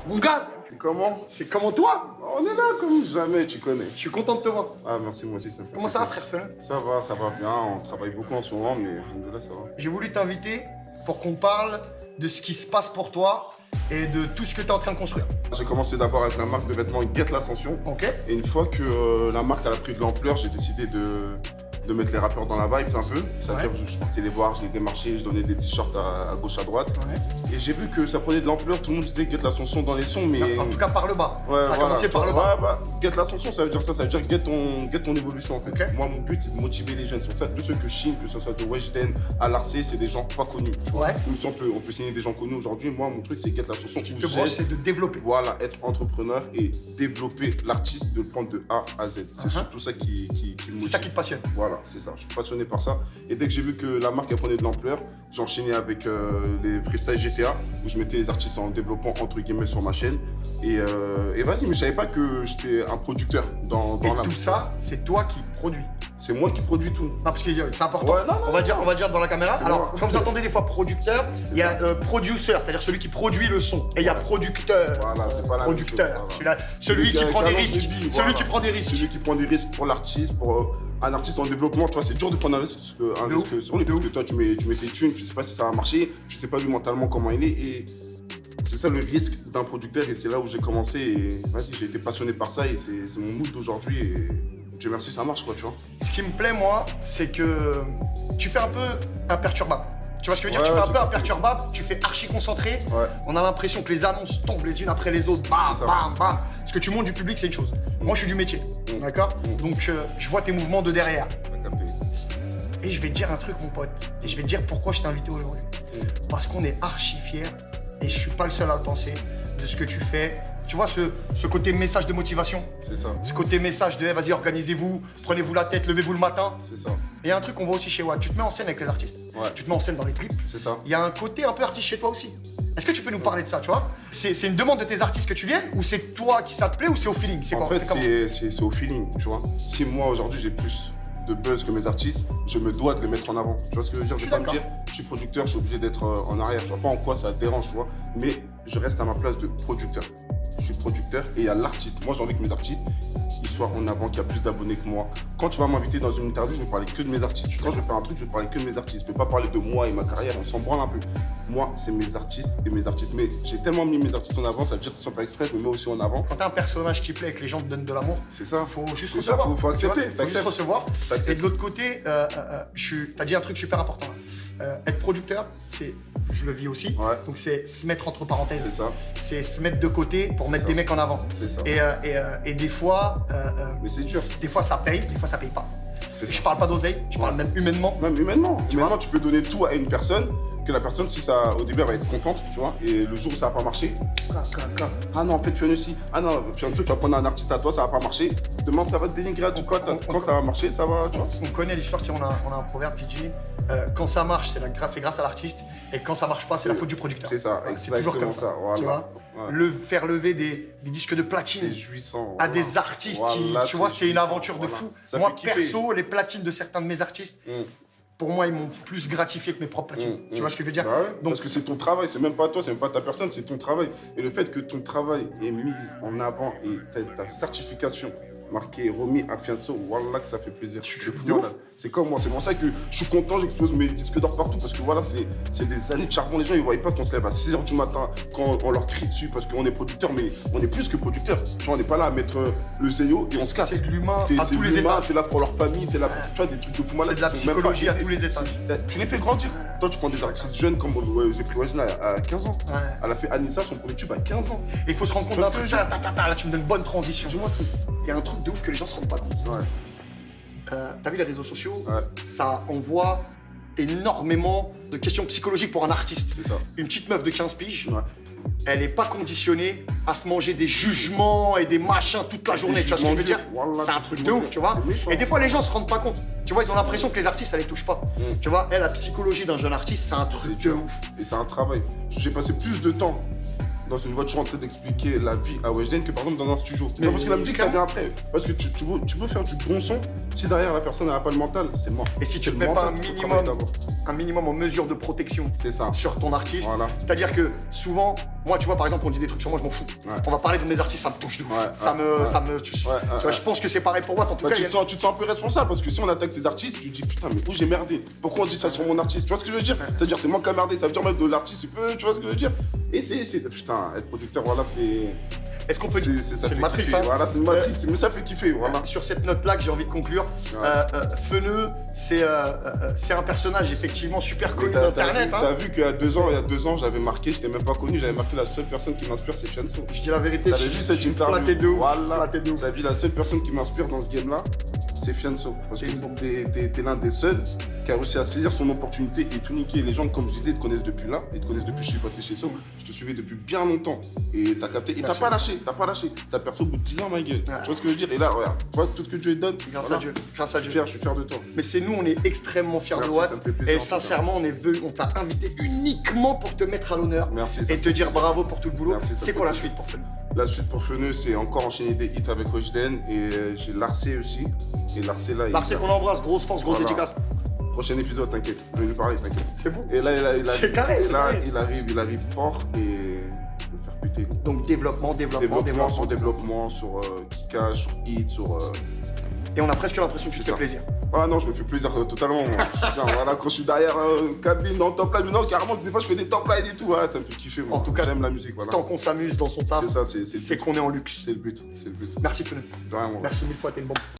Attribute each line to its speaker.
Speaker 1: Mon gars,
Speaker 2: C'est comment?
Speaker 1: c'est comment toi?
Speaker 2: On est là comme jamais, tu connais.
Speaker 1: Je suis content de te voir.
Speaker 2: Ah merci, moi aussi ça me fait
Speaker 1: Comment ça va,
Speaker 2: plaisir.
Speaker 1: frère Felin?
Speaker 2: Ça va bien, on travaille beaucoup en ce moment, mais alhamdoulilah, ça va.
Speaker 1: J'ai voulu t'inviter pour qu'on parle de ce qui se passe pour toi et de tout ce que tu es en train de construire.
Speaker 2: J'ai commencé d'abord avec la marque de vêtements Get l'Ascension.
Speaker 1: Ok?
Speaker 2: Et une fois que la marque elle a pris de l'ampleur, j'ai décidé de mettre les rappeurs dans la vibe un peu. C'est-à-dire que je partais les voir, je les démarchais, je donnais des t-shirts à gauche, à droite.
Speaker 1: Ouais.
Speaker 2: Et j'ai vu que ça prenait de l'ampleur, tout le monde disait Get l'Ascension dans les sons, mais...
Speaker 1: En tout cas, par le bas.
Speaker 2: Ouais,
Speaker 1: Ça a commencé par le bas.
Speaker 2: Ouais, bah, Get l'Ascension, ça veut dire ça, ça veut dire get ton évolution en fait.
Speaker 1: Ok.
Speaker 2: Moi, mon but, c'est de motiver les jeunes. C'est pour ça que tous ceux que je signe, que ce soit de Weshden à Larcé, c'est des gens pas connus. Tu vois.
Speaker 1: Ouais.
Speaker 2: Même si on peut signer des gens connus aujourd'hui, moi, mon truc, c'est Get l'Ascension.
Speaker 1: Ce qui
Speaker 2: où
Speaker 1: te branche,
Speaker 2: j'aide,
Speaker 1: c'est de développer.
Speaker 2: voilà, être entrepreneur et développer l'artiste, de le prendre de A à Z. C'est surtout ça qui me motive.
Speaker 1: C'est ça qui te passionne.
Speaker 2: Voilà, c'est ça. Je suis passionné par ça. Et dès que j'ai vu que la marque elle prenait de l'ampleur, j'ai enchaîné avec les freestyle GTA, où je mettais les artistes en développement entre guillemets sur ma chaîne. Et vas-y, mais je savais pas que j'étais un producteur dans
Speaker 1: Et
Speaker 2: la
Speaker 1: tout ça, c'est toi qui produis.
Speaker 2: C'est moi qui produis tout.
Speaker 1: Non, parce que c'est important.
Speaker 2: Ouais, non,
Speaker 1: on va dire dans la caméra.
Speaker 2: C'est
Speaker 1: Alors,
Speaker 2: moi.
Speaker 1: quand vous entendez des fois producteur, il y a producer, c'est-à-dire celui qui produit le son. Et il y a producteur.
Speaker 2: Voilà, c'est pas la même chose,
Speaker 1: Producteur.
Speaker 2: voilà.
Speaker 1: Celui qui prend des
Speaker 2: annonce
Speaker 1: risques.
Speaker 2: des billes,
Speaker 1: Celui
Speaker 2: voilà.
Speaker 1: qui prend des risques.
Speaker 2: Celui qui prend des risques pour l'artiste, pour un artiste en développement. Tu vois, c'est dur de prendre un risque sur lui, parce que toi, tu mets tes thunes, tu sais pas si ça va marcher, tu sais pas lui mentalement comment il est. Et c'est ça le risque d'un producteur, et c'est là où j'ai commencé. Et vas-y, j'ai été passionné par ça, et c'est mon mood d'aujourd'hui. Et Dieu merci, ça marche, quoi, tu vois.
Speaker 1: Ce qui me plaît, moi, c'est que tu fais un peu imperturbable. Tu vois ce que je veux dire?
Speaker 2: Ouais,
Speaker 1: Tu fais un
Speaker 2: tout
Speaker 1: peu
Speaker 2: à fait.
Speaker 1: imperturbable, tu fais archi concentré.
Speaker 2: Ouais.
Speaker 1: On a l'impression que les annonces tombent les unes après les autres. Bam,
Speaker 2: C'est ça.
Speaker 1: bam, bam. Parce que tu montes du public, c'est une chose. Moi, je suis du métier. D'accord? Donc, je vois tes mouvements de derrière.
Speaker 2: T'as capté.
Speaker 1: Et je vais te dire un truc, mon pote. Et je vais te dire pourquoi je t'ai invité aujourd'hui. Parce qu'on est archi fiers, et je suis pas le seul à le penser, de ce que tu fais. Tu vois, ce côté message de motivation,
Speaker 2: C'est ça.
Speaker 1: ce côté message de hey, vas-y, organisez-vous, prenez-vous la tête, levez-vous le matin.
Speaker 2: C'est ça.
Speaker 1: Et il y a un truc qu'on voit aussi chez Watt, tu te mets en scène avec les artistes.
Speaker 2: Ouais.
Speaker 1: Tu te mets en scène dans les clips.
Speaker 2: C'est ça.
Speaker 1: Il y a un côté un peu artiste chez toi aussi. Est-ce que tu peux nous parler de ça, tu vois? C'est une demande de tes artistes que tu viennes, ou c'est toi qui ça te plaît, ou c'est au feeling? C'est
Speaker 2: En
Speaker 1: quoi?
Speaker 2: fait,
Speaker 1: comment
Speaker 2: c'est au feeling, tu vois. Si moi, aujourd'hui, j'ai plus de buzz que mes artistes, je me dois de les mettre en avant. Tu vois ce que je veux dire?
Speaker 1: Je
Speaker 2: Je
Speaker 1: suis
Speaker 2: vais pas me dire, je suis producteur, je suis obligé d'être en arrière. Je vois pas en quoi ça dérange, tu vois. Mais je reste à ma place de producteur. Je suis producteur et il y a l'artiste. Moi, j'ai envie que mes artistes, ils soient en avant, qu'il y a plus d'abonnés que moi. Quand tu vas m'inviter dans une interview, je vais parler que de mes artistes. Quand je vais faire un truc, je vais parler que de mes artistes. Je vais pas parler de moi et ma carrière, on s'en branle un peu. Moi, c'est mes artistes et mes artistes. Mais j'ai tellement mis mes artistes en avant, ça veut dire que sans faire exprès, je me mets aussi en avant.
Speaker 1: Quand t'as un personnage qui plaît et que les gens te donnent de l'amour,
Speaker 2: C'est ça.
Speaker 1: faut juste
Speaker 2: C'est ça,
Speaker 1: recevoir.
Speaker 2: faut
Speaker 1: tu vois,
Speaker 2: accepter.
Speaker 1: faut juste
Speaker 2: T'acceptes.
Speaker 1: recevoir.
Speaker 2: T'acceptes.
Speaker 1: Et de l'autre côté, t'as dit un truc super important. Être producteur, c'est, je le vis aussi.
Speaker 2: Ouais.
Speaker 1: Donc c'est se mettre entre parenthèses.
Speaker 2: C'est ça.
Speaker 1: C'est se mettre de côté pour mettre
Speaker 2: ça.
Speaker 1: des mecs en avant.
Speaker 2: C'est ça.
Speaker 1: Et des fois,
Speaker 2: Mais c'est dur.
Speaker 1: des fois ça paye, des fois ça paye pas.
Speaker 2: C'est
Speaker 1: Je
Speaker 2: ça.
Speaker 1: parle pas d'oseille, je parle même humainement.
Speaker 2: Même humainement.
Speaker 1: Tu
Speaker 2: Humainement,
Speaker 1: vois
Speaker 2: tu peux donner tout à une personne, que la personne, si ça, au début, elle va être contente, tu vois, et le jour où ça va pas marcher, ah non, en fait, Fiona aussi, ah non, Fiona, tu vas prendre un artiste à toi, ça va pas marcher, demain, ça va te dénigrer à tout quoi, quand ça va marcher, ça va, tu vois.
Speaker 1: On connaît l'histoire, on a un proverbe qui dit quand ça marche, c'est grâce à l'artiste, et quand ça marche pas, c'est la faute du producteur.
Speaker 2: C'est ça,
Speaker 1: Voilà, c'est toujours comme ça.
Speaker 2: voilà.
Speaker 1: Tu vois,
Speaker 2: Ouais.
Speaker 1: faire lever des disques de platine
Speaker 2: C'est jouissant.
Speaker 1: à
Speaker 2: voilà.
Speaker 1: des artistes
Speaker 2: Voilà,
Speaker 1: qui, tu vois, c'est une
Speaker 2: jouissant,
Speaker 1: aventure de
Speaker 2: voilà.
Speaker 1: fou.
Speaker 2: Ça
Speaker 1: Moi,
Speaker 2: fait kiffer.
Speaker 1: perso, les platines de certains de mes artistes, pour moi, ils m'ont plus gratifié que mes propres platines. Tu vois ce que je veux dire?
Speaker 2: Bah ouais,
Speaker 1: Donc,
Speaker 2: parce que c'est ton travail, c'est même pas toi, c'est même pas ta personne, c'est ton travail. Et le fait que ton travail est mis en avant et ta certification marquée, remis à Fianso, voilà que ça fait plaisir.
Speaker 1: Tu
Speaker 2: C'est
Speaker 1: fous
Speaker 2: fou,
Speaker 1: de ouf.
Speaker 2: voilà. C'est comme moi, c'est pour ça que je suis content, j'explose mes disques d'or partout, parce que voilà, c'est des années de charbon. Les gens, ils voient pas qu'on se lève à 6h du matin quand on leur crie dessus parce qu'on est producteur, mais on est plus que producteur. Tu vois, on n'est pas là à mettre le zéyo et on se casse.
Speaker 1: c'est de l'humain
Speaker 2: C'est
Speaker 1: à tous les
Speaker 2: l'humain,
Speaker 1: étages.
Speaker 2: t'es là pour leur famille, t'es là pour, tu vois, des trucs de fou malade.
Speaker 1: C'est de la
Speaker 2: qui sont même pas
Speaker 1: psychologie à
Speaker 2: aidés.
Speaker 1: tous les étages.
Speaker 2: Tu les fais grandir. Toi, tu prends des artistes jeunes comme j'ai pris Wajna à 15 ans.
Speaker 1: Ouais.
Speaker 2: Elle a fait Anissa, son premier tube à 15 ans.
Speaker 1: Et il faut se rendre compte
Speaker 2: Tu vois
Speaker 1: d'un
Speaker 2: ce
Speaker 1: truc.
Speaker 2: que je veux dire
Speaker 1: Là, tu me donnes une bonne transition.
Speaker 2: Dis-moi tout.
Speaker 1: Il y a un truc de ouf que les gens se rendent pas compte.
Speaker 2: Ouais.
Speaker 1: T'as vu les réseaux sociaux?
Speaker 2: Ouais.
Speaker 1: Ça envoie énormément de questions psychologiques pour un artiste.
Speaker 2: C'est ça.
Speaker 1: Une petite meuf de 15 piges,
Speaker 2: Ouais.
Speaker 1: elle est pas conditionnée à se manger des jugements et des machins toute la journée. Tu vois ce que je veux dire?
Speaker 2: Voilà,
Speaker 1: C'est un truc de
Speaker 2: jugements
Speaker 1: ouf,
Speaker 2: durs.
Speaker 1: tu vois.
Speaker 2: C'est méchant.
Speaker 1: Et des fois, les gens se rendent pas compte. Tu vois, ils ont l'impression que les artistes, ça les touche pas. Tu vois, la psychologie d'un jeune artiste, c'est un
Speaker 2: C'est
Speaker 1: truc de
Speaker 2: dur.
Speaker 1: ouf.
Speaker 2: Et c'est un travail. J'ai passé plus de temps dans une voiture en train d'expliquer la vie à Weshden que par exemple dans un studio.
Speaker 1: Mais
Speaker 2: Non, parce que la musique ça
Speaker 1: clairement.
Speaker 2: vient après. Parce que tu peux faire du bon son, si derrière la personne n'a pas le mental, c'est mort.
Speaker 1: Et si tu
Speaker 2: C'est
Speaker 1: te
Speaker 2: le
Speaker 1: mets pas
Speaker 2: mental
Speaker 1: un
Speaker 2: qu'il faut
Speaker 1: minimum
Speaker 2: travailler d'abord.
Speaker 1: un minimum en mesure de protection
Speaker 2: C'est ça.
Speaker 1: sur ton artiste.
Speaker 2: Voilà.
Speaker 1: C'est-à-dire que souvent, moi, tu vois, par exemple, on dit des trucs sur moi, je m'en fous.
Speaker 2: Ouais.
Speaker 1: On va parler de mes artistes, ça me touche de ouf.
Speaker 2: Ouais,
Speaker 1: ça me, tu vois,
Speaker 2: ouais.
Speaker 1: je pense que c'est pareil pour moi. En tout
Speaker 2: Bah,
Speaker 1: cas,
Speaker 2: tu te sens un peu responsable parce que si on attaque tes artistes, tu te dis putain, mais où j'ai merdé? Pourquoi on dit ça sur mon artiste? Tu vois ce que je veux dire? C'est-à-dire, c'est moi qui a merdé, ça veut dire même de l'artiste, tu vois ce que je veux dire? Et c'est. Putain, être producteur, voilà, c'est.
Speaker 1: est-ce qu'on peut
Speaker 2: Ça
Speaker 1: c'est
Speaker 2: fait
Speaker 1: une matrix,
Speaker 2: kiffer.
Speaker 1: hein.
Speaker 2: Voilà, c'est une matrix, mais ça fait kiffer, voilà.
Speaker 1: Sur cette note-là que j'ai envie de conclure, Feneux, c'est un personnage effectivement super connu d'Internet.
Speaker 2: T'as vu qu'il y a 2 ans, j'avais marqué, j'étais même pas connu, j'avais marqué la seule personne qui m'inspire, c'est Fianso.
Speaker 1: Je dis la vérité,
Speaker 2: T'avais vu cette interview?
Speaker 1: flatté de ouf.
Speaker 2: Voilà.
Speaker 1: Flatté de ouf.
Speaker 2: T'as vu la seule personne qui m'inspire dans ce game-là, c'est Fianso. Parce que t'es l'un des seuls qui a réussi à saisir son opportunité et tout niquer. Les gens, comme je disais, te connaissent depuis là, ils te connaissent depuis que je suis passé chez So. Je te suivais depuis bien longtemps et t'as capté. Et t'as pas lâché. T'as percé au bout de 10 ans, ma gueule.
Speaker 1: Ouais.
Speaker 2: Tu vois ce que je veux dire? Et là, regarde, tu vois tout ce que Dieu te donne.
Speaker 1: Grâce
Speaker 2: voilà.
Speaker 1: à Dieu. Grâce à Dieu.
Speaker 2: Je suis fier de toi.
Speaker 1: Mais c'est nous, on est extrêmement fiers
Speaker 2: Merci,
Speaker 1: de Watt.
Speaker 2: ça me fait plaisir,
Speaker 1: Et
Speaker 2: en tout cas.
Speaker 1: sincèrement, on t'a invité uniquement pour te mettre à l'honneur.
Speaker 2: Merci.
Speaker 1: Et te dire bravo pour tout le boulot.
Speaker 2: Merci, ça
Speaker 1: C'est
Speaker 2: me
Speaker 1: quoi
Speaker 2: fait
Speaker 1: la suite pour Feneux?
Speaker 2: La suite pour Feneux, c'est encore enchaîner des hits avec Weshden et j'ai Larcé aussi. Et Larcé là,
Speaker 1: Larcé qu'on embrasse, grosse force, grosse
Speaker 2: Voilà.
Speaker 1: dédicace.
Speaker 2: Prochain épisode, t'inquiète, je vais lui parler, t'inquiète.
Speaker 1: C'est bon.
Speaker 2: Et là,
Speaker 1: C'est carré, c'est carré.
Speaker 2: il arrive fort et je vais le faire péter.
Speaker 1: Donc développement.
Speaker 2: Sur développement, sur Kika, sur hit, sur.
Speaker 1: Et on a presque l'impression que tu te
Speaker 2: C'est
Speaker 1: fais
Speaker 2: ça.
Speaker 1: plaisir.
Speaker 2: Ah non, je me fais plaisir totalement. Moi. Putain, voilà, quand je suis derrière cabine dans le top line, mais non, carrément, des fois je fais des top lines et tout, ça me fait kiffer. Moi.
Speaker 1: En tout cas,
Speaker 2: j'aime la musique, voilà.
Speaker 1: Tant qu'on s'amuse dans son taf,
Speaker 2: C'est ça, c'est
Speaker 1: c'est qu'on est en luxe.
Speaker 2: le but, c'est le but.
Speaker 1: Merci Feneux.
Speaker 2: Vraiment.
Speaker 1: Merci mille fois, t'es une bombe.